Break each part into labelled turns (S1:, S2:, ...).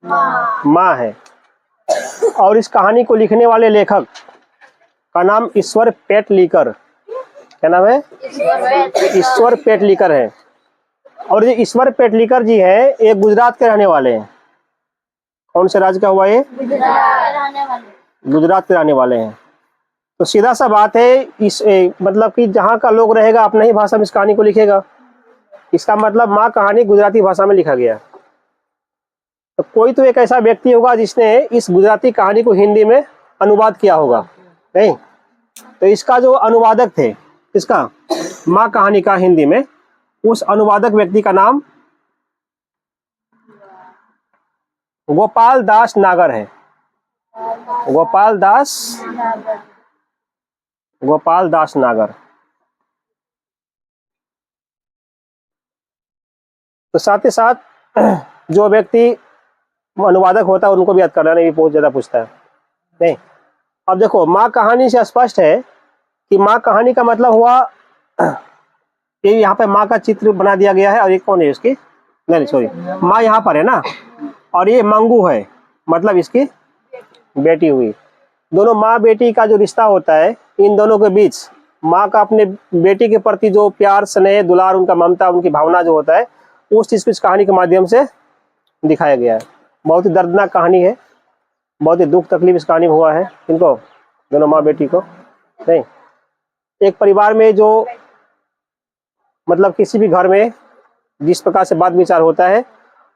S1: माँ है। और इस कहानी को लिखने वाले लेखक का नाम ईश्वर पेटलीकर, क्या नाम है? ईश्वर पेटलीकर है। और ये ईश्वर पेटलीकर जी है, ये गुजरात के रहने वाले हैं। कौन से राज्य का हुआ ये? गुजरात के रहने वाले हैं। तो सीधा सा बात है, मतलब कि जहाँ का लोग रहेगा अपने ही भाषा में इस कहानी को लिखेगा। इसका मतलब माँ कहानी गुजराती भाषा में लिखा गया। तो कोई तो एक ऐसा व्यक्ति होगा जिसने इस गुजराती कहानी को हिंदी में अनुवाद किया होगा, नहीं? तो इसका जो अनुवादक थे, इसका माँ कहानी का हिंदी में, उस अनुवादक व्यक्ति का नाम गोपाल दास नागर है। गोपाल दास नागर। तो साथ ही साथ जो व्यक्ति अनुवादक होता है उनको भी याद करना नहीं, बहुत ज्यादा पूछता है, नहीं? अब देखो, माँ कहानी से स्पष्ट है कि माँ कहानी का मतलब हुआ, ये यहाँ पे माँ का चित्र बना दिया गया है। और ये कौन है इसकी? नहीं सॉरी, माँ यहाँ पर है ना, और ये मंगू है, मतलब इसकी बेटी हुई। दोनों माँ बेटी का जो रिश्ता होता है, इन दोनों के बीच माँ का अपने बेटी के प्रति जो प्यार, स्नेह, दुलार, उनका ममता, उनकी भावना जो होता है, उस चीज को इस कहानी के माध्यम से दिखाया गया है। बहुत ही दर्दनाक कहानी है, बहुत ही दुख तकलीफ इस कहानी में हुआ है। इनको, दोनों माँ बेटी को, नहीं? एक परिवार में जो, मतलब किसी भी घर में जिस प्रकार से बात विचार होता है,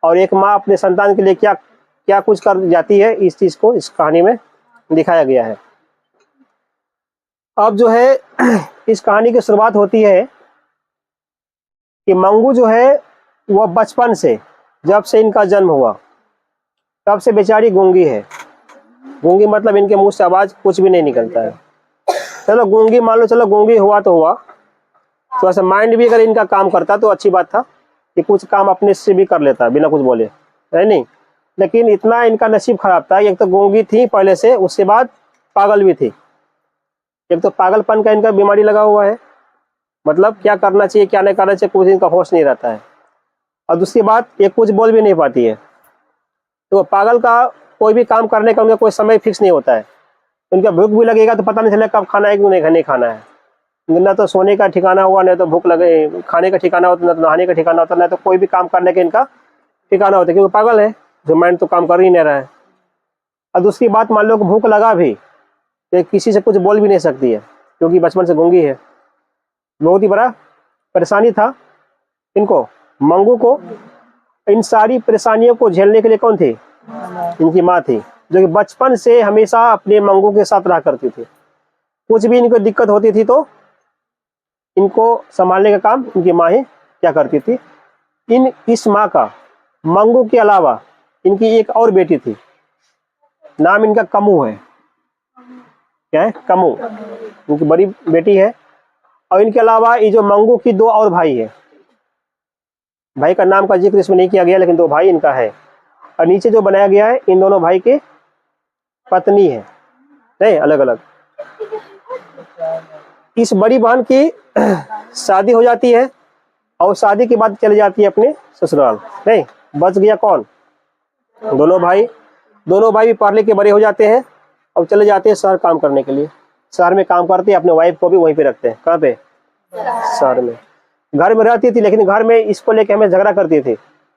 S1: और एक माँ अपने संतान के लिए क्या क्या कुछ कर जाती है, इस चीज को इस कहानी में दिखाया गया है। अब जो है इस कहानी की शुरुआत होती है कि मंगू जो है वह बचपन से, जब से इनका जन्म हुआ तब से बेचारी गूंगी है। गूंगी मतलब इनके मुंह से आवाज कुछ भी नहीं निकलता है। चलो गूंगी मान लो, चलो गूंगी हुआ तो हुआ, थोड़ा सा माइंड भी अगर इनका काम करता तो अच्छी बात था कि कुछ काम अपने से भी कर लेता बिना कुछ बोले, है नहीं? लेकिन इतना इनका नसीब खराब था, एक तो गूंगी थी पहले से, उसके बाद पागल भी थी। एक तो पागलपन का इनका बीमारी लगा हुआ है, मतलब क्या करना चाहिए क्या नहीं करना चाहिए कुछ इनका होश नहीं रहता है। और दूसरी बात, ये कुछ बोल भी नहीं पाती है। तो पागल का कोई भी काम करने का उनका कोई समय फिक्स नहीं होता है। उनका भूख भी लगेगा तो पता नहीं चलेगा कब खाना है कि नहीं खाना है। ना तो सोने का ठिकाना हुआ, नहीं तो भूख लगे खाने का ठिकाना होता, ना तो नहाने का ठिकाना होता, ना तो कोई भी काम करने का इनका ठिकाना होता है, क्योंकि पागल है, जो माइंड तो काम कर ही नहीं रहा है। और दूसरी बात, मान लो कि भूख लगा भी तो किसी से कुछ बोल भी नहीं सकती है, क्योंकि बचपन से गूंगी है। बहुत ही बड़ा परेशानी था इनको, मंगू को। इन सारी परेशानियों को झेलने के लिए कौन थी? इनकी माँ थी, जो कि बचपन से हमेशा अपने मंगू के साथ रहा करती थी। कुछ भी इनको दिक्कत होती थी तो इनको संभालने का काम इनकी माँ ही क्या करती थी। इस माँ का मंगू के अलावा इनकी एक और बेटी थी, नाम इनका कमू है। क्या है? कमू, इनकी बड़ी बेटी है। और इनके अलावा ये जो मंगू की दो और भाई है, भाई का नाम का जिक्र इसमें नहीं किया गया, लेकिन दो भाई इनका है। और नीचे जो बनाया गया है, इन दोनों भाई की पत्नी है, नहीं अलग अलग। इस बड़ी बहन की शादी हो जाती है और शादी के बाद चली जाती है अपने ससुराल। नहीं, बच गया कौन? दोनों भाई। दोनों भाई भी पढ़ लिख के बड़े हो जाते हैं और चले जाते हैं शहर काम करने के लिए। शहर में काम करते हैं, अपने वाइफ को भी वहीं पे रखते हैं। कहाँ पे? शहर में। घर में रहती थी, लेकिन घर में इसको लेके हमें झगड़ा करती थी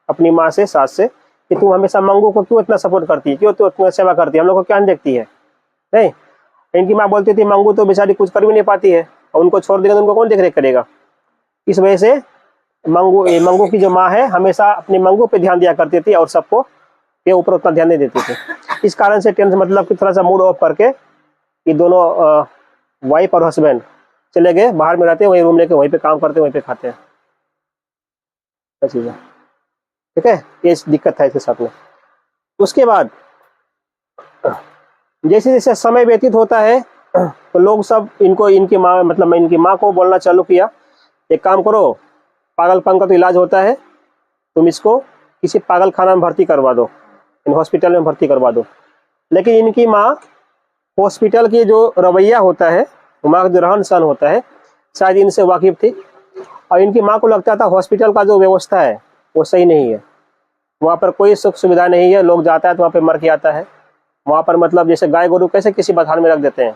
S1: अपनी माँ से, सास से, कि तू हमेशा मंगू को क्यों इतना सपोर्ट करती है, क्यों तू इतना सेवा करती है, हम लोग को क्या नहीं देखती है। नहीं, इनकी माँ बोलती थी मंगू तो बेचारी कुछ कर भी नहीं पाती है, और उनको छोड़ देगा तो उनको कौन देख रेख करेगा। इस वजह से मंगू की जो माँ है हमेशा अपने मंगू पे ध्यान दिया करती थी और सबको के ऊपर उतना ध्यान नहीं देती थी। इस कारण से टेंशन, मतलब कि थोड़ा सा मूड ऑफ करके ये दोनों वाइफ और हस्बैंड चले गए, बाहर में रहते हैं, वहीं रूम लेके वहीं पे काम करते हैं, वहीं पे खाते हैं। ठीक है, ये दिक्कत था इसके साथ में। उसके बाद जैसे जैसे समय व्यतीत होता है तो लोग सब इनको, इनकी माँ, मतलब इनकी माँ को बोलना चालू किया, एक काम करो, पागलपन का तो इलाज होता है, तुम इसको किसी पागल खाना में भर्ती करवा दो, इन हॉस्पिटल में भर्ती करवा दो। लेकिन इनकी माँ हॉस्पिटल की जो रवैया होता है, माँ का जो रहन सहन होता है, शायद इनसे वाकिफ थी, और इनकी माँ को लगता था हॉस्पिटल का जो व्यवस्था है वो सही नहीं है। वहाँ पर कोई सुख सुविधा नहीं है, लोग जाता है तो वहाँ पे मर के आता है। वहाँ पर मतलब जैसे गाय गोरू कैसे किसी बथान में रख देते हैं,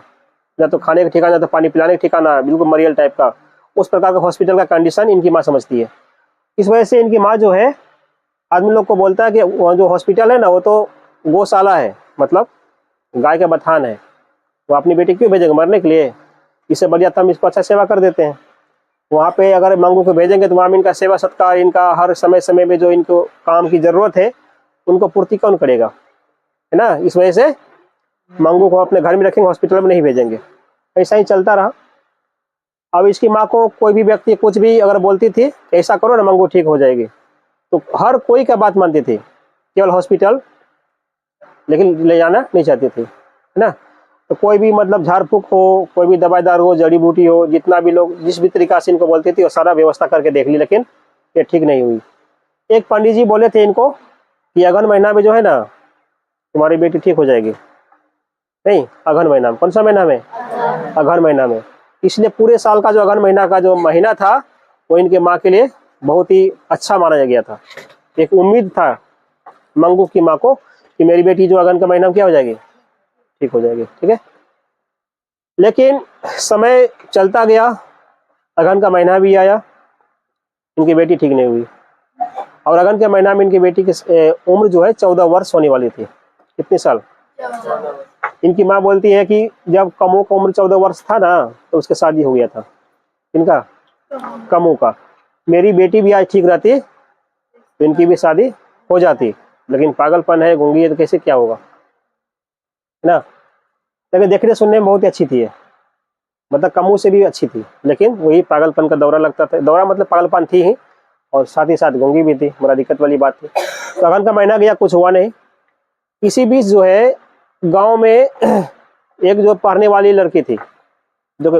S1: ना तो खाने का ठिकाना, तो पानी पिलाने का ठिकाना, बिल्कुल मरियल टाइप का, उस प्रकार का हॉस्पिटल का कंडीशन इनकी माँ समझती है। इस वजह से इनकी माँ जो है आदमी लोग को बोलता है कि वो जो हॉस्पिटल है ना वो तो गौशाला है, मतलब गाय का बथान है, वो अपनी बेटी क्यों भेजेंगे मरने के लिए, इससे बढ़िया तो हम इसको अच्छा सेवा कर देते हैं। वहाँ पे अगर मंगू को भेजेंगे तो वहाँ में इनका सेवा सत्कार, इनका हर समय समय में जो इनको काम की जरूरत है उनको पूर्ति कौन करेगा, है ना। इस वजह से मंगू को अपने घर में रखेंगे, हॉस्पिटल में नहीं भेजेंगे। ऐसा ही चलता रहा। अब इसकी माँ को कोई भी व्यक्ति कुछ भी अगर बोलती थी ऐसा करो ना मंगू ठीक हो जाएगी, तो हर कोई का बात मानती थी, केवल हॉस्पिटल लेकिन ले जाना नहीं चाहती थी, है ना। तो कोई भी मतलब झाड़ फूक हो, कोई भी दवाई दारू हो, जड़ी बूटी हो, जितना भी लोग जिस भी तरीका से इनको बोलती थी वो सारा व्यवस्था करके देख ली, लेकिन ये ठीक नहीं हुई। एक पंडित जी बोले थे इनको कि अगहन महीना में जो है ना तुम्हारी बेटी ठीक हो जाएगी। नहीं, अगहन महीना में, कौन सा महीना में, अगहन महीना में। इसलिए पूरे साल का जो अगहन महीना का जो महीना था वो इनके माँ के लिए बहुत ही अच्छा माना गया था। एक उम्मीद था मंगू की माँ को कि मेरी बेटी जो अगहन का महीना में क्या हो जाएगी, ठीक हो जाएगी, ठीक है। लेकिन समय चलता गया, अगहन का महीना भी आया, इनकी बेटी ठीक नहीं हुई। और अगहन के महीना में इनकी बेटी की उम्र जो है 14 वर्ष होने वाली थी। कितने साल, इनकी माँ बोलती है कि जब कमू का उम्र 14 वर्ष था ना तो उसके शादी हो गया था। इनका कमू का, मेरी बेटी भी आज ठीक रहती तो इनकी भी शादी हो जाती, लेकिन पागलपन है, गूंगी है, तो कैसे क्या होगा, है ना। लेकिन देखने सुनने में बहुत ही अच्छी थी है, मतलब कमू से भी अच्छी थी, लेकिन वही पागलपन का दौरा लगता था। दौरा मतलब पागलपन थी ही, और साथ ही साथ गूंगी भी थी, बड़ा दिक्कत वाली बात थी। तो अगहन का महीना गया, कुछ हुआ नहीं। इसी बीच जो है गांव में एक जो पढ़ने वाली लड़की थी, जो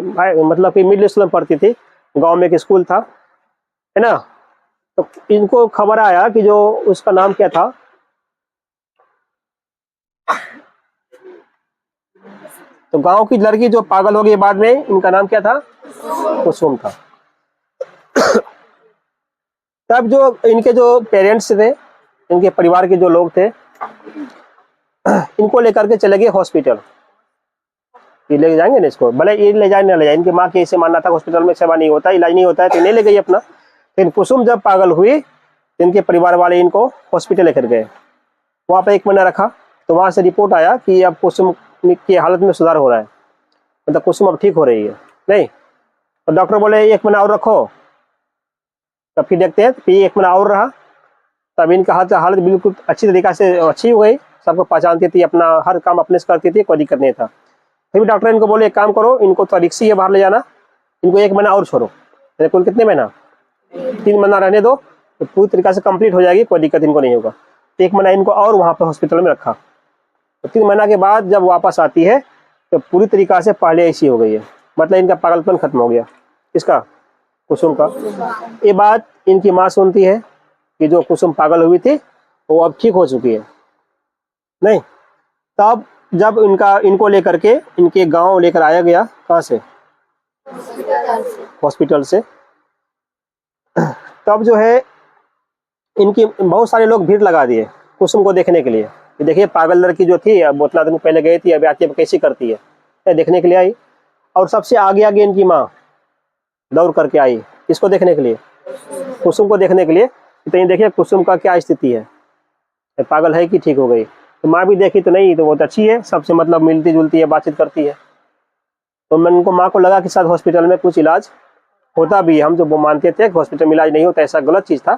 S1: मतलब कि मिडिल स्कूल में पढ़ती थी, गांव में एक स्कूल था, है ना। तो इनको खबर आया कि जो उसका नाम क्या था, तो गांव की लड़की जो पागल हो गई बाद में, इनका नाम क्या था, कुसुम था। तब जो इनके जो पेरेंट्स थे, इनके परिवार के जो लोग थे, इनको लेकर के चले गए हॉस्पिटल। ये ले जाएंगे ना इसको, भले ये ले जाए ना ले जाए, इनकी माँ के ऐसे मानना था हॉस्पिटल में सेवा नहीं होता, इलाज नहीं होता है, तो नहीं ले गई अपना। लेकिन कुसुम जब पागल हुई तो इनके परिवार वाले इनको हॉस्पिटल लेकर गए। वहाँ पे 1 महीना रखा, तो वहाँ से रिपोर्ट आया कि अब कुसुम की हालत में सुधार हो रहा है, मतलब कुसुम अब ठीक हो रही है। नहीं, तो डॉक्टर बोले 1 महीना और रखो, तब फिर देखते हैं। फिर 1 महीना और रहा, तब इनका हालत बिल्कुल अच्छी तरीका से अच्छी हो गई, सबको पहचानती थी, अपना हर काम अपने से करती थी, कोई दिक्कत नहीं था। फिर भी डॉक्टर इनको बोले एक काम करो, इनको तो रिक्सी है बाहर ले जाना, इनको 1 महीना और छोड़ो। कुल कितने महीना, 3 महीना रहने दो, तो पूरी तरीका से कंप्लीट हो जाएगी, कोई दिक्कत इनको नहीं होगा। तो 1 महीना इनको और वहाँ पे हॉस्पिटल में रखा। तो 3 महीना के बाद जब वापस आती है तो पूरी तरीका से पहले ऐसी हो गई है, मतलब इनका पागलपन खत्म हो गया। इसका, कुसुम का। ये बात इनकी माँ सुनती है कि जो कुसुम पागल हुई थी वो अब ठीक हो चुकी है। नहीं, तब जब इनको लेकर के इनके गांव लेकर आया गया, कहाँ से, हॉस्पिटल से, तब जो है इनकी बहुत सारे लोग भीड़ लगा दिए कुसुम को देखने के लिए। देखिए पागल लड़की जो थी, अब उतना दिन पहले गई थी, अभी आती है कैसी करती है, देखने के लिए आई। और सबसे आगे आगे इनकी माँ दौड़ करके आई, इसको देखने के लिए, कुसुम को देखने के लिए। तो ये देखिए कुसुम का क्या स्थिति है, पागल है कि ठीक हो गई। तो माँ भी देखी तो नहीं, तो बहुत अच्छी है, सबसे मतलब मिलती जुलती है, बातचीत करती है। तो मैं उनको माँ को लगा कि शायद हॉस्पिटल में कुछ इलाज होता भी है। हम जो वो मानते थे कि हॉस्पिटल में इलाज नहीं होता, ऐसा गलत चीज़ था।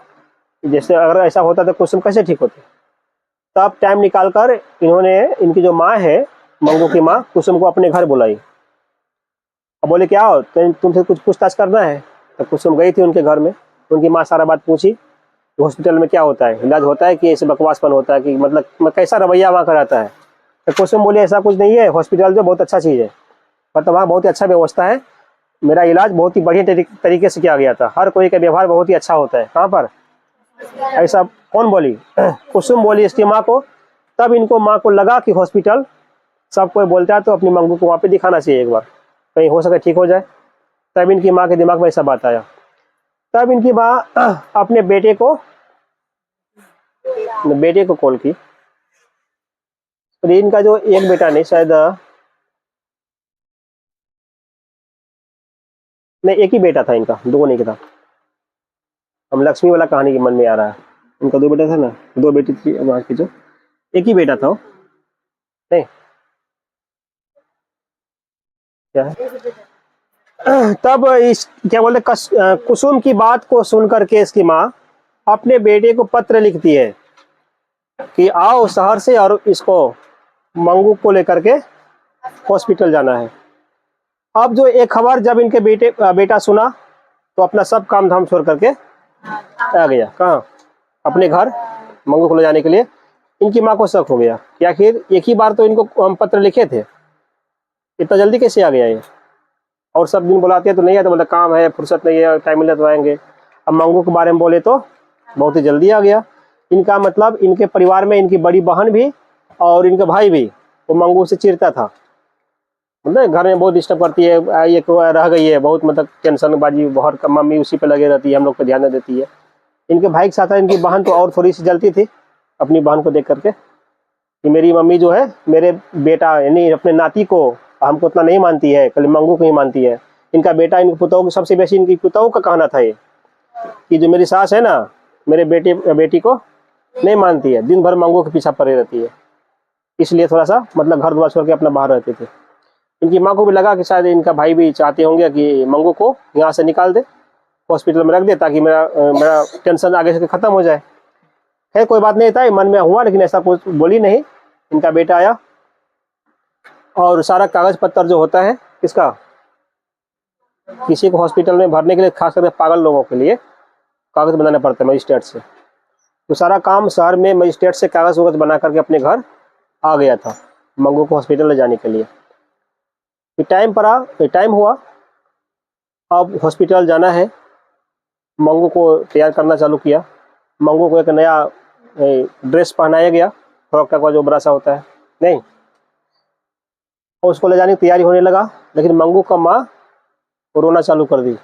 S1: जैसे अगर ऐसा होता तो कुसुम कैसे ठीक होती। तब टाइम निकाल कर इन्होंने, इनकी जो माँ है, मंगू की माँ, कुसुम को अपने घर बुलाई। अब बोले क्या हो, तुमसे कुछ पूछताछ करना है। तो कुसुम गई थी उनके घर में, उनकी माँ सारा बात पूछी, हॉस्पिटल में क्या होता है, इलाज होता है कि ऐसे बकवासपन होता है, कि मतलब कैसा रवैया वहाँ का रहता है। तो कुसुम बोले ऐसा कुछ नहीं है, हॉस्पिटल जो बहुत अच्छा चीज़ है, मतलब वहाँ बहुत ही अच्छा व्यवस्था है, मेरा इलाज बहुत ही बढ़िया तरीके से किया गया था, हर कोई का व्यवहार बहुत ही अच्छा होता है। कहाँ पर ऐसा, कौन बोली, कुसुम बोली इसकी माँ को। तब इनको माँ को लगा कि हॉस्पिटल सब कोई बोलता है तो अपनी मंगू को वहाँ पे दिखाना चाहिए एक बार, कहीं हो सके ठीक हो जाए। तब इनकी माँ के दिमाग में ऐसा बात आया। तब इनकी माँ अपने बेटे को बेटे को कॉल की। तो इनका जो एक बेटा नहीं, शायद नहीं, एक ही बेटा था इनका, दो नहीं था। हम लक्ष्मी वाला कहानी के मन में आ रहा है। उनका दो बेटा था ना, दो बेटी थी वहां की, जो एक ही बेटा था वो। नहीं, क्या है तब इस क्या बोलते कुसुम की बात को सुन करके इसकी माँ अपने बेटे को पत्र लिखती है कि आओ शहर से और इसको मंगू को लेकर के हॉस्पिटल जाना है। अब जो एक खबर जब इनके बेटा सुना तो अपना सब काम धाम छोड़ करके आ गया। कहाँ? अपने घर मंगू को ले जाने के लिए। इनकी माँ को शक हो गया कि आखिर एक ही बार तो इनको हम पत्र लिखे थे, इतना जल्दी कैसे आ गया ये। और सब दिन बुलाते हैं तो नहीं है, तो मतलब काम है, फुर्सत नहीं है, टाइम मिले तो आएंगे। अब मंगू के बारे में बोले तो बहुत ही जल्दी आ गया। इनका मतलब इनके परिवार में इनकी बड़ी बहन भी और इनका भाई भी वो मंगू से चिढ़ता था। मतलब घर में बहुत डिस्टर्ब करती है, ये रह गई है बहुत, मतलब टेंशन बाजी बहुत, मम्मी उसी पे लगे रहती है, हम लोग पे ध्यान नहीं देती है। इनके भाई के साथ इनकी बहन तो और थोड़ी सी जलती थी अपनी बहन को देख करके कि मेरी मम्मी जो है मेरे बेटा यानी अपने नाती को हमको उतना नहीं मानती है, कल मंगू को ही मानती है। इनका बेटा इनकी पुतों को, सबसे बेसी इनकी पुतों का कहना था ये कि जो मेरी सास है ना, मेरे बेटी को नहीं मानती है, दिन भर मंगू के पीछा पड़े रहती है। इसलिए थोड़ा सा मतलब घर द्वार छोड़ के अपना बाहर रहते थे। इनकी माँ को भी लगा कि शायद इनका भाई भी चाहते होंगे कि मंगू को यहाँ से निकाल दे, हॉस्पिटल में रख दे, ताकि मेरा टेंशन आगे से खत्म हो जाए। खैर कोई बात नहीं था, मन में हुआ, लेकिन ऐसा कुछ बोली नहीं। इनका बेटा आया और सारा कागज पत्तर जो होता है किसका, किसी को हॉस्पिटल में भरने के लिए, खास करके पागल लोगों के लिए कागज बनाना पड़ता है मजिस्ट्रेट से। तो सारा काम शहर में मजिस्ट्रेट से कागज वगज बना करके अपने घर आ गया था मंगू को हॉस्पिटल ले जाने के लिए। टाइम हुआ, अब हॉस्पिटल जाना है। मंगू को तैयार करना चालू किया। मंगू को एक नया ड्रेस पहनाया गया, फ्रॉक टाइप का जो बड़ा सा होता है, नहीं, और उसको ले जाने की तैयारी होने लगा। लेकिन मंगू का माँ रोना चालू कर दी।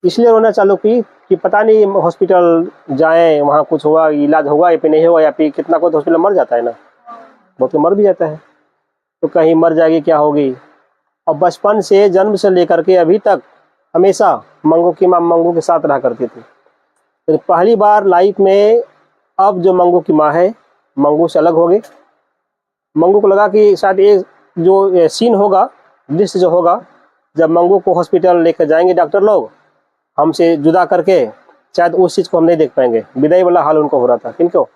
S1: इसलिए रोना चालू की कि पता नहीं हॉस्पिटल जाएं, वहाँ कुछ हुआ, इलाज होगा या फिर नहीं होगा, या फिर कितना कोई तो हॉस्पिटल मर जाता है ना, बहुत तो मर भी जाता है, तो कहीं मर जाएगी, क्या होगी। और बचपन से, जन्म से लेकर के अभी तक हमेशा मंगू की माँ मंगू के साथ रहा करती थी। तो पहली बार लाइफ में अब जो मंगू की माँ है मंगू से अलग हो गई। मंगू को लगा कि शायद ये जो सीन होगा, दृश्य जो होगा, जब मंगू को हॉस्पिटल लेकर जाएंगे डॉक्टर लोग हमसे जुदा करके, शायद उस चीज़ को हम नहीं देख पाएंगे। विदाई वाला हाल उनको हो रहा था। किनको?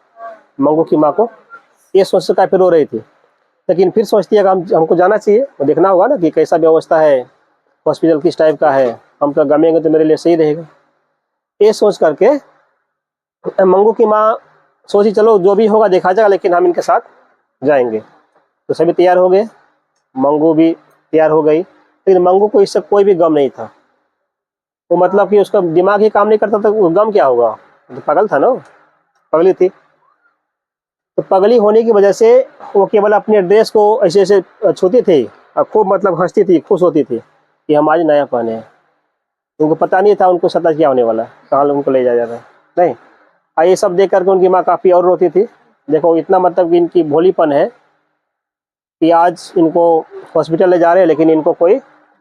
S1: मंगू की माँ को। ये सोच कर फिर रो रही थी, लेकिन फिर सोचती है कि हमको जाना चाहिए, वो देखना होगा ना कि कैसा व्यवस्था है, हॉस्पिटल किस टाइप का है, हम तो गमेंगे तो मेरे लिए सही रहेगा। ये सोच करके मंगू की माँ सोची चलो जो भी होगा देखा जाएगा, लेकिन हम इनके साथ जाएंगे। तो सभी तैयार हो गए, मंगू भी तैयार हो गई। लेकिन मंगू को इससे कोई भी गम नहीं था। वो मतलब कि उसका दिमाग ही काम नहीं करता था, वो गम क्या होगा, तो पागल था ना, पगली थी। तो पगली होने की वजह से वो केवल अपने ड्रेस को ऐसे ऐसे छूती थी और खूब मतलब हंसती थी, खुश होती थी कि हम आज नया पहने हैं। उनको पता नहीं था उनको सदा क्या होने वाला, कहाँ उनको ले जाया जाता है, नहीं। और ये सब देख करके उनकी माँ काफ़ी और रोती थी। देखो इतना मतलब कि इनकी भोलीपन है कि आज इनको हॉस्पिटल ले जा रहे हैं, लेकिन इनको कोई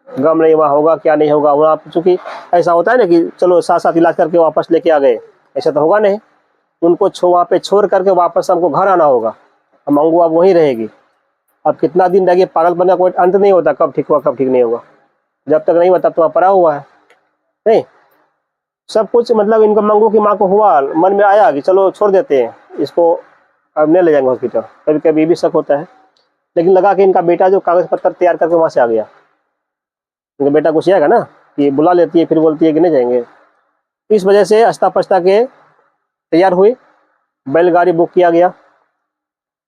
S1: गम नहीं, वहाँ होगा क्या नहीं होगा। वहाँ चूँकि ऐसा होता है ना कि चलो साथ साथ इलाज करके वापस लेके आ गए, ऐसा तो होगा नहीं। उनको वहाँ पे छोड़ करके वापस हमको घर आना होगा। मंगू अब वहीं रहेगी। अब कितना दिन रहेगी, पागल बनने का कोई अंत नहीं होता, कब ठीक हुआ कब ठीक नहीं होगा। जब तक नहीं हुआ तब तो वहाँ पड़ा हुआ है, नहीं। सब कुछ मतलब इनको मंगू की माँ को हुआ, मन में आया कि चलो छोड़ देते हैं इसको, अब नहीं ले जाएंगे हॉस्पिटल। कभी कभी भी शक होता है, लेकिन लगा कि इनका बेटा जो कागज पत्तर तैयार करके वहाँ से आ गया, इनका बेटा कुछ आएगा ना कि बुला लेती है, फिर बोलती है कि नहीं जाएंगे। इस वजह से अस्ता पछता के तैयार हुई, बैलगाड़ी बुक किया गया,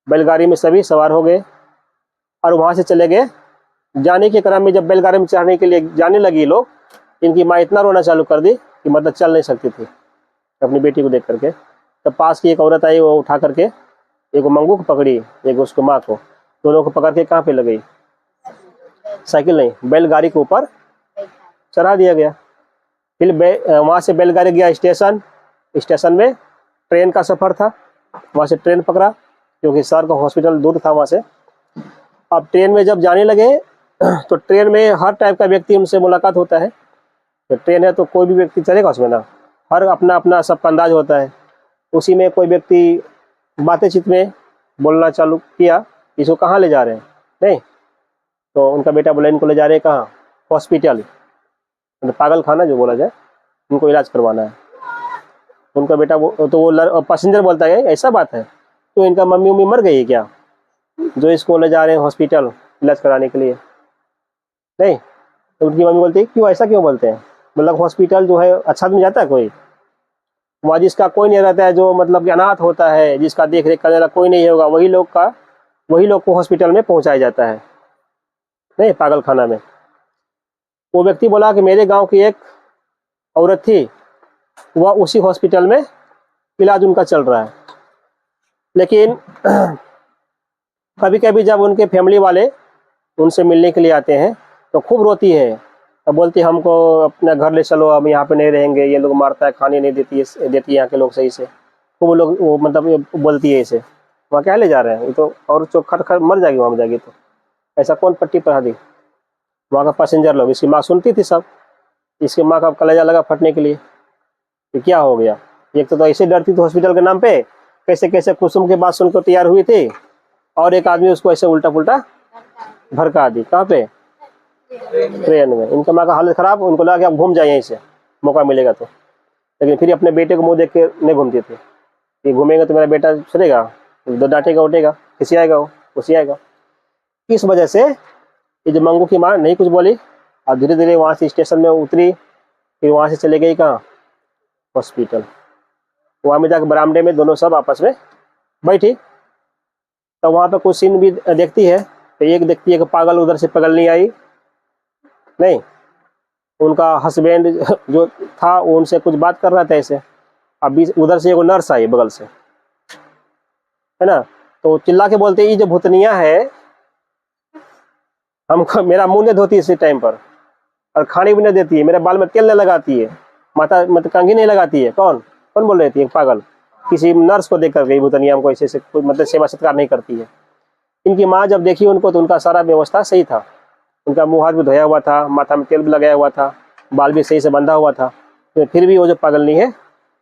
S1: बैलगाड़ी में सभी सवार हो गए और वहाँ से चले गए। जाने के क्रम में जब बैलगाड़ी में चढ़ने के लिए जाने लगी लोग, इनकी माँ इतना रोना चालू कर दी कि मतलब चल नहीं सकती थी अपनी बेटी को देख करके। तब पास की एक औरत आई, वो उठा करके एक मंगू को पकड़ी, एक उसको माँ को, दोनों को पकड़ के कहाँ पे लगाई, साइकिल नहीं, बैलगाड़ी के ऊपर चढ़ा दिया गया। फिर वहाँ से बैलगाड़ी गया स्टेशन। स्टेशन में ट्रेन का सफ़र था, वहाँ से ट्रेन पकड़ा, क्योंकि सर का हॉस्पिटल दूर था वहाँ से। अब ट्रेन में जब जाने लगे तो ट्रेन में हर टाइप का व्यक्ति उनसे मुलाकात होता है। तो ट्रेन है तो कोई भी व्यक्ति चलेगा उसमें ना, हर अपना अपना सबका अंदाज होता है। उसी में कोई व्यक्ति बातचीत में बोलना चालू किया, इसको कहाँ ले जा रहे हैं, नहीं तो उनका बेटा बोला इनको ले जा रहे हैं कहाँ, हॉस्पिटल, मतलब पागल खाना जो बोला जाए, उनको इलाज करवाना है। उनका बेटा तो वो पैसेंजर बोलता है ऐसा बात है, तो इनका मम्मी उम्मी मर गई है क्या जो इसको ले जा रहे हैं हॉस्पिटल इलाज कराने के लिए, नहीं। तो उनकी मम्मी बोलती है क्यों, ऐसा क्यों बोलते हैं, मतलब हॉस्पिटल जो है अच्छा आदमी जाता है कोई, वहाँ जिसका कोई नहीं रहता है, जो मतलब कि अनाथ होता है, जिसका देख रेख करने वाला कोई नहीं होगा, वही लोग को हॉस्पिटल में पहुँचाया जाता है, नहीं पागल खाना में। वो व्यक्ति बोला कि मेरे गांव की एक औरत थी, वह उसी हॉस्पिटल में इलाज उनका चल रहा है, लेकिन कभी कभी जब उनके फैमिली वाले उनसे मिलने के लिए आते हैं तो खूब रोती है, तो बोलती हमको अपना घर ले चलो, हम यहाँ पे नहीं रहेंगे, ये लोग मारता है, खाने नहीं देती है यहाँ के लोग सही से, तो वो लोग वो मतलब ये बोलती है इसे, वहाँ क्या ले जा रहे हैं, ये तो और खट मर जाएगी वहाँ जाएगी, तो ऐसा कौन पट्टी पढ़ा दी। वहाँ का पैसेंजर लोग, इसकी माँ सुनती थी सब, इसकी माँ का कलेजा लगा फटने के लिए कि क्या हो गया, एक तो ऐसे डरती थी हॉस्पिटल के नाम पे, कैसे कैसे कुसुम के बात सुनकर तैयार हुई थी, और एक आदमी उसको ऐसे उल्टा पुल्टा भड़का दी, कहाँ पे, ट्रेन में। इनके माँ का हालत खराब, उनको लगा कि आप घूम जाए यहीं से, मौका मिलेगा तो, लेकिन फिर अपने बेटे को मुंह देख के नहीं घूमती थी कि घूमेंगे तो मेरा बेटा चलेगा, तो डांटेगा उठेगा, किसी आएगा वो उसी आएगा। इस वजह से ये जो मंगू की माँ नहीं कुछ बोली, और धीरे धीरे वहाँ से स्टेशन में उतरी, फिर वहाँ से चले गई कहाँ, हॉस्पिटल। वहाँ में जाकर बरामदे में दोनों सब आपस में बैठी, तो वहाँ पे कुछ सीन भी देखती है, तो एक देखती है कि पागल उधर से पगलनी आई, नहीं उनका हस्बैंड जो था वो उनसे कुछ बात कर रहा था ऐसे, अब उधर से एक नर्स आई बगल से, है ना, तो चिल्ला के बोलते ये जो भूतनिया है हमको, मेरा मुंह नहीं धोती इसी टाइम पर, और खाने भी नहीं देती है, मेरे बाल में तेल नहीं लगाती है, माथा मतलब कंघी नहीं लगाती है, कौन कौन बोल रही थी, पागल किसी नर्स को देख कर गई भूतनिया हमको ऐसे कोई मतलब सेवा सत्कार नहीं करती है। इनकी माँ जब देखी उनको तो उनका सारा व्यवस्था सही था, उनका मुंह हाथ भी धोया हुआ था, माथा में तेल भी लगाया हुआ था, बाल भी सही से बंधा हुआ था, तो फिर भी वो जो पागलनी है,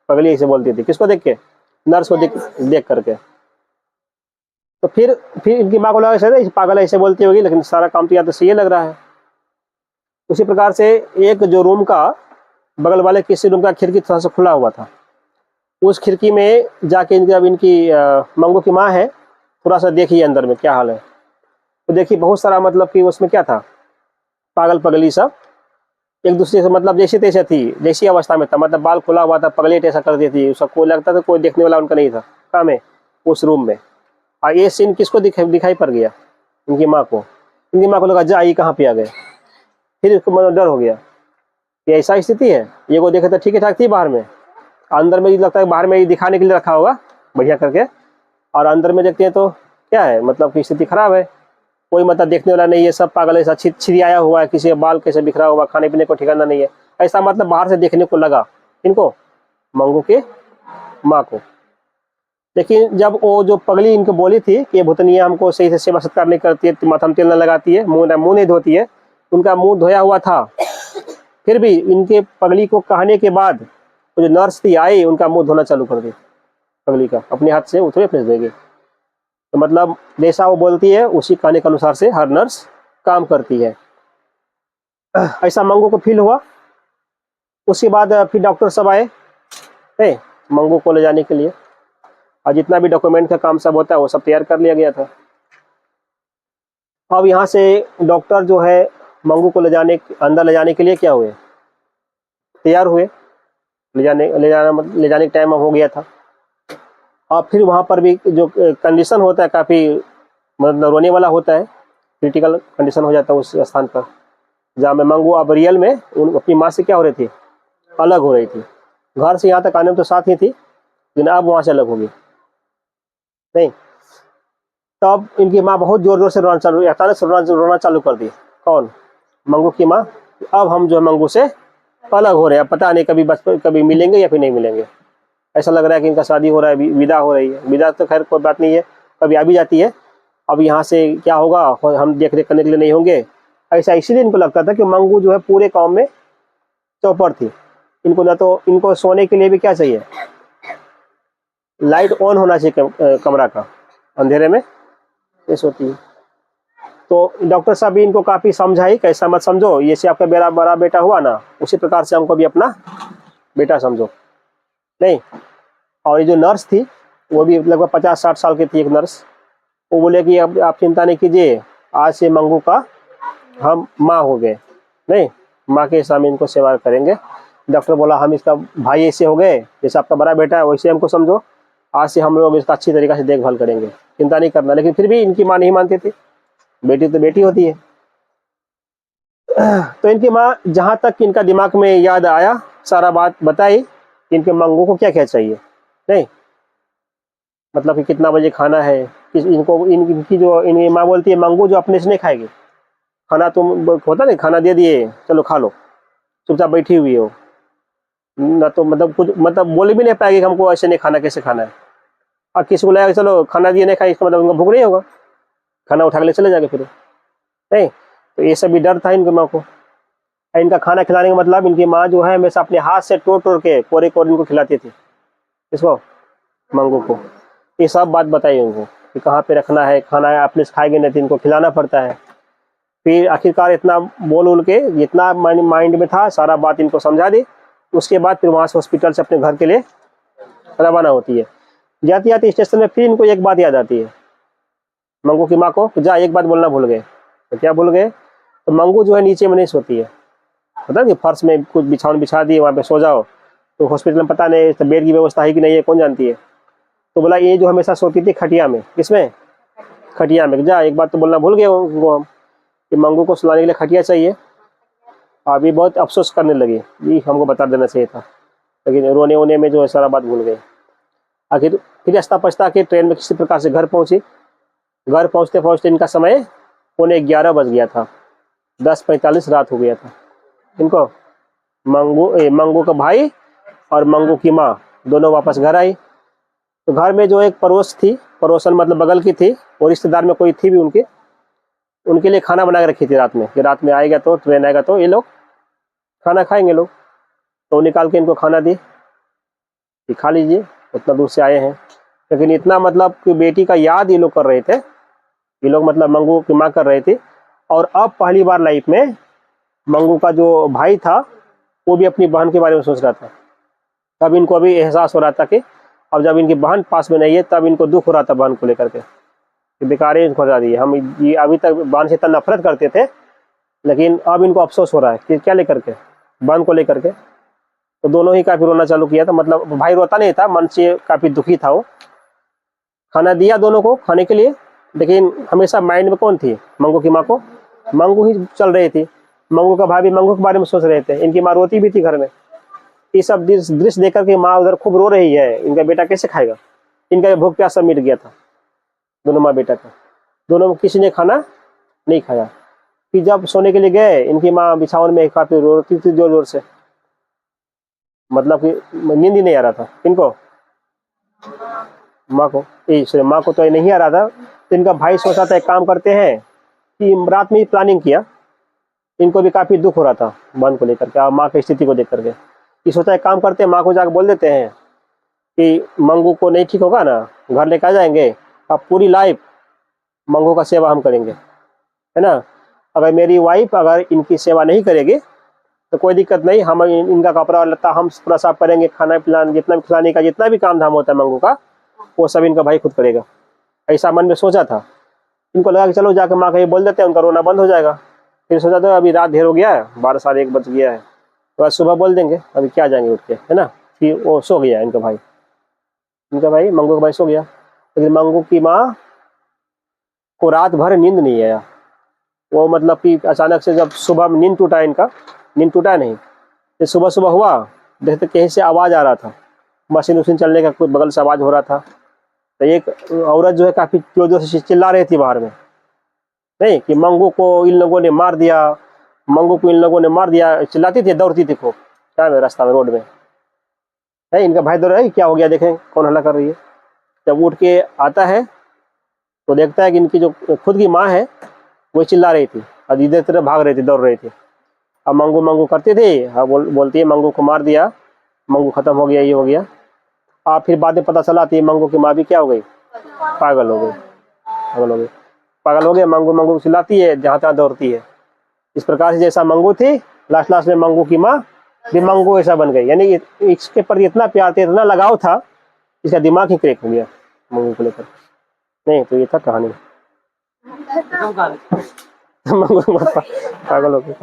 S1: पगली ऐसे बोलती थी, किसको देख के, नर्स को देख करके। तो फिर इनकी माँ को लगा इस पागल ऐसे बोलती होगी, लेकिन सारा काम तो या तो सही लग रहा है। उसी प्रकार से एक जो रूम का बगल वाले किसी रूम का खिड़की थोड़ा सा खुला हुआ था, उस खिड़की में जाके इनकी मंगू की माँ है, थोड़ा सा देखिए अंदर में क्या हाल है, तो देखिए बहुत सारा मतलब कि उसमें क्या था, पागल पगली सब एक दूसरे से मतलब जैसे तैसे थी, जैसी अवस्था में था, मतलब बाल खुला हुआ था, पगलेट ऐसा करती थी, उसका कोई लगता था कोई देखने वाला उनका नहीं था कहाँ में, उस रूम में। और ये सीन किसको दिखाई पड़ गया, इनकी माँ को। इनकी माँ को लगा जा ये कहाँ पे आ गए, फिर इसको मतलब डर हो गया कि ऐसा स्थिति है, ये को देखे तो ठीक ठाक थी बाहर में, अंदर में लगता है बाहर में दिखाने के लिए रखा होगा बढ़िया करके, और अंदर में देखते हैं तो क्या है, मतलब की स्थिति खराब है, कोई मतलब देखने वाला नहीं है, सब पागल ऐसा छिड़ियाया हुआ है, किसी का बाल कैसे बिखरा हुआ, खाने पीने को ठिकाना नहीं है, ऐसा मतलब बाहर से देखने को लगा इनको, मंगू के माँ को। लेकिन जब वो जो पगली इनको बोली थी कि ये भूतनिया हमको सही से सेवा सत्कार नहीं करती है, माथा में तेल न लगाती है, मुंह नहीं धोती है, उनका मुंह धोया हुआ था, फिर भी इनके पगली को कहने के बाद वो जो नर्स थी आई, उनका मुंह धोना चालू कर दी पगली का, अपने हाथ से उठे फेंक देगी। तो मतलब जैसा वो बोलती है उसी कहने के अनुसार से हर नर्स काम करती है, ऐसा मंगू को फील हुआ। उसके बाद फिर डॉक्टर सब आए मंगू को ले जाने के लिए, और जितना भी डॉक्यूमेंट का काम सब होता है वो सब तैयार कर लिया गया था। अब यहाँ से डॉक्टर जो है मंगू को अंदर ले जाने के लिए क्या हुए, तैयार हुए, ले जाने का टाइम हो गया था। और फिर वहाँ पर भी जो कंडीशन होता है काफ़ी मतलब रोने वाला होता है, क्रिटिकल कंडीशन हो जाता है उस स्थान पर, जहाँ में मंगू अब रियल में अपनी माँ से क्या हो रही थी, अलग हो रही थी। घर से यहाँ तक आने में तो साथ ही थी, लेकिन अब वहाँ से अलग होगी नहीं। तब इनकी माँ बहुत जोर जोर से अचानक से रोना चालू कर दी, कौन, मंगू की माँ। अब हम जो है मंगू से अलग हो रहे हैं, पता नहीं कभी मिलेंगे या फिर नहीं मिलेंगे, ऐसा लग रहा है कि इनका शादी हो रहा है, विदा हो रही है। विदा तो खैर कोई बात नहीं है, कभी आ भी जाती है। अब यहाँ से क्या होगा, हम देख रेख करने के लिए नहीं होंगे, ऐसा इसीलिए इनको लगता था कि मंगू जो है पूरे गाँव में चौपड़ थी। इनको ना तो इनको सोने के लिए भी क्या चाहिए, लाइट ऑन होना चाहिए कमरा का, अंधेरे में ये सोती है। तो डॉक्टर साहब भी इनको काफ़ी समझाई, कैसा मत समझो, ये से आपका मेरा बड़ा बेटा हुआ ना, उसी प्रकार से हमको भी अपना बेटा समझो। नहीं, और ये जो नर्स थी वो भी लगभग 50-60 साल की थी, एक नर्स। वो बोले कि अब आप चिंता नहीं कीजिए, आज से मंगू का हम माँ हो गए, नहीं माँ के सामने इनको सेवा करेंगे। डॉक्टर बोला हम इसका भाई ऐसे हो गए, जैसे आपका बड़ा बेटा है वैसे हमको समझो, आज से हम लोग इसका अच्छी तरीके से देखभाल करेंगे, चिंता नहीं करना। लेकिन फिर भी इनकी माँ नहीं मानती थी, बेटी तो बेटी होती है। तो इनकी माँ जहाँ तक इनका दिमाग में याद आया सारा बात बताई कि इनके मंगू को क्या क्या चाहिए, नहीं मतलब कि कितना बजे खाना है, इनको इनकी जो इनकी माँ बोलती है मंगू जो अपने से नहीं खाएगी खाना, तुम होता नहीं खाना दे दिए चलो खा लो, चुपचाप बैठी हुई हो ना, तो मतलब कुछ मतलब बोल भी नहीं पाएगी कि हमको ऐसे नहीं खाना, कैसे खाना है। और किसी को लगा चलो खाना दिए नहीं खाए, इसका मतलब उनको भूख नहीं होगा, खाना उठा के ले चले जाएंगे फिर, नहीं। तो ये सब भी डर था इनकी माँ को। इनका खाना खिलाने का मतलब इनकी माँ जो है हमेशा अपने हाथ से तोड़ तोड़ के कोरे कोरे इनको खिलाती थी, इसको मंगू को। ये सब बात बताई उनको कि कहाँ पे रखना है, खाना है अपने से खाएंगे नहीं तो इनको खिलाना पड़ता है। फिर आखिरकार इतना बोल उल के जितना माइंड में था सारा बात इनको समझा दी। उसके बाद फिर वहाँ से हॉस्पिटल से अपने घर के लिए रवाना होती है। जाती जाती स्टेशन में फिर इनको एक बात याद आती है मंगू की माँ को, जा एक बात बोलना भूल गए। तो क्या भूल गए, तो मंगू जो है नीचे में नहीं सोती है, पता नहीं फर्श में कुछ बिछावन बिछा दिए वहाँ पे सो जाओ। तो हॉस्पिटल में पता नहीं तो बेड की व्यवस्था है कि नहीं है, कौन जानती है। तो बोला ये जो हमेशा सोती थी खटिया में, किसमें, खटिया में। जा एक बात तो बोलना भूल गए उनको हम कि मंगू को सुलाने के लिए खटिया चाहिए। अभी बहुत अफसोस करने लगी, ये हमको बता देना चाहिए था, लेकिन रोने वोने में जो है सारा बात भूल गए। आखिर फिर रास्ता पछता के ट्रेन में किसी प्रकार से घर पहुंची। घर पहुंचते पहुंचते इनका समय 11:15 बज गया था, 10:45 रात हो गया था। इनको मंगू का भाई और मंगू की माँ दोनों वापस घर आई। तो घर में जो एक पड़ोस थी, पड़ोसन मतलब बगल की थी, और रिश्तेदार में कोई थी भी उनके लिए खाना बना के रखी थी रात में, कि रात में आएगा तो ट्रेन आएगा तो ये लोग खाना खाएंगे लोग। तो निकाल के इनको खाना दी कि खा लीजिए, उतना दूर से आए हैं। लेकिन इतना मतलब कि बेटी का याद ये लोग कर रहे थे, ये लोग मतलब मंगू की माँ कर रहे थे। और अब पहली बार लाइफ में मंगू का जो भाई था वो भी अपनी बहन के बारे में सोच रहा था। तब इनको अभी एहसास हो रहा था कि अब जब इनकी बहन पास में नहीं है तब इनको दुख हो रहा था बहन को लेकर के, कि बेकार इनको हटा दिए। हम ये अभी तक बहन से इतना नफरत करते थे, लेकिन अब इनको अफसोस हो रहा है कि क्या लेकर के, बहन को लेकर के। तो दोनों ही काफी रोना चालू किया था, मतलब भाई रोता नहीं था, मन से काफी दुखी था वो। खाना दिया दोनों को खाने के लिए, लेकिन हमेशा माइंड में कौन थी, मंगू की माँ को, मंगू ही चल रही थी। मंगू का भाई भी मंगू के बारे में सोच रहे थे, इनकी माँ रोती भी थी घर में। ये सब दृश्य देख करके माँ उधर खूब रो रही है, इनका बेटा कैसे खाएगा। इनका भूख प्यास सब मिट गया था, दोनों माँ बेटा का। दोनों किसी ने खाना नहीं खाया। फिर जब सोने के लिए गए, इनकी माँ बिछावन में काफी रोती थी जोर जोर से, मतलब कि नींद ही नहीं आ रहा था इनको, माँ को तो नहीं आ रहा था। तो इनका भाई सोचा था एक काम करते हैं, कि रात में ही प्लानिंग किया। इनको भी काफी दुख हो रहा था बहन को लेकर के, माँ की स्थिति को देख करके। ये सोचा एक काम करते हैं, माँ को जाकर बोल देते हैं कि मंगू को नहीं ठीक होगा ना, घर लेकर आ जाएंगे, अब पूरी लाइफ मंगू का सेवा हम करेंगे, है ना। अगर मेरी वाइफ अगर इनकी सेवा नहीं करेगी तो कोई दिक्कत नहीं, हम इनका कपड़ा लत्ता हम पूरा साफ करेंगे, खाना पिलाना जितना भी खिलाने का जितना भी काम धाम होता है मंगू का, वो सब इनका भाई खुद करेगा। ऐसा मन में सोचा था। इनको लगा कि चलो जाकर माँ का ये बोल देते हैं, उनका रोना बंद हो जाएगा। फिर सोचा था अभी रात देर हो गया है, 12-1:30 बज गया है, तो आज सुबह बोल देंगे, अभी क्या जाएंगे उठ के, है ना। फिर वो सो गया इनका भाई मंगू का भाई सो गया। लेकिन मंगू की माँ को रात भर नींद नहीं आया। वो मतलब कि अचानक से जब सुबह में नींद टूटा नहीं, फिर सुबह सुबह हुआ, देखते कहीं से आवाज आ रहा था, मशीन उशीन चलने का कुछ बगल से आवाज हो रहा था। तो एक औरत जो है काफी जोर जोर से चिल्ला रही थी बाहर में, नहीं कि मंगू को इन लोगों ने मार दिया, चिल्लाती थी, दौड़ती थी खूब क्या में रास्ता में रोड में। है इनका भाई दौड़ रहा है, क्या हो गया देखें कौन हल्ला कर रही है। जब उठ के आता है तो देखता है कि इनकी जो खुद की माँ है वो चिल्ला रही थी और इधर तरफ भाग रहे थे, दौड़ रहे थे। अब मंगू मंगू करते थे, हाँ बोलती है मंगू को मार दिया, मंगू खत्म हो गया, ये हो गया। और फिर बाद में पता चला कि मंगू की माँ भी क्या हो गई, पागल हो गई, पागल हो गई, पागल हो गए। मंगू मंगू चिल्लाती है, जहाँ तहाँ दौड़ती है। इस प्रकार से जैसा मंगू थी, लास्ट में मंगू की माँ भी मंगू ऐसा बन गई। यानी इसके प्रति इतना प्यार था, इतना लगाव था, इसका दिमाग ही क्रैक हो गया मंगू को लेकर। नहीं तो ये था कहानी। मंगू पागल हो गई।